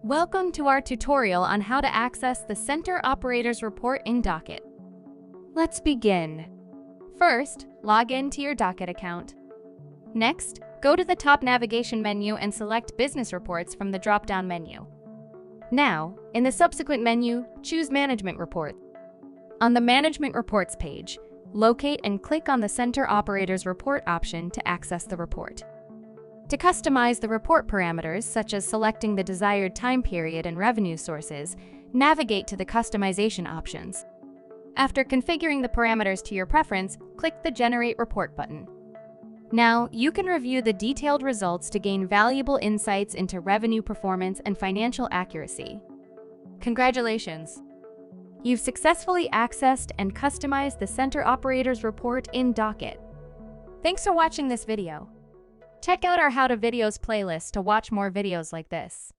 Welcome to our tutorial on how to access the Center Operators Report in Docket. Let's begin. First, log in to your Docket account. Next, go to the top navigation menu and select Business Reports from the drop-down menu. Now, in the subsequent menu, choose Management Report. On the Management Reports page, locate and click on the Center Operators Report option to access the report. To customize the report parameters, such as selecting the desired time period and revenue sources, navigate to the Customization options. After configuring the parameters to your preference, click the Generate Report button. Now, you can review the detailed results to gain valuable insights into revenue performance and financial accuracy. Congratulations! You've successfully accessed and customized the Center Operators Report in Docket. Thanks for watching this video. Check out our How to Videos playlist to watch more videos like this.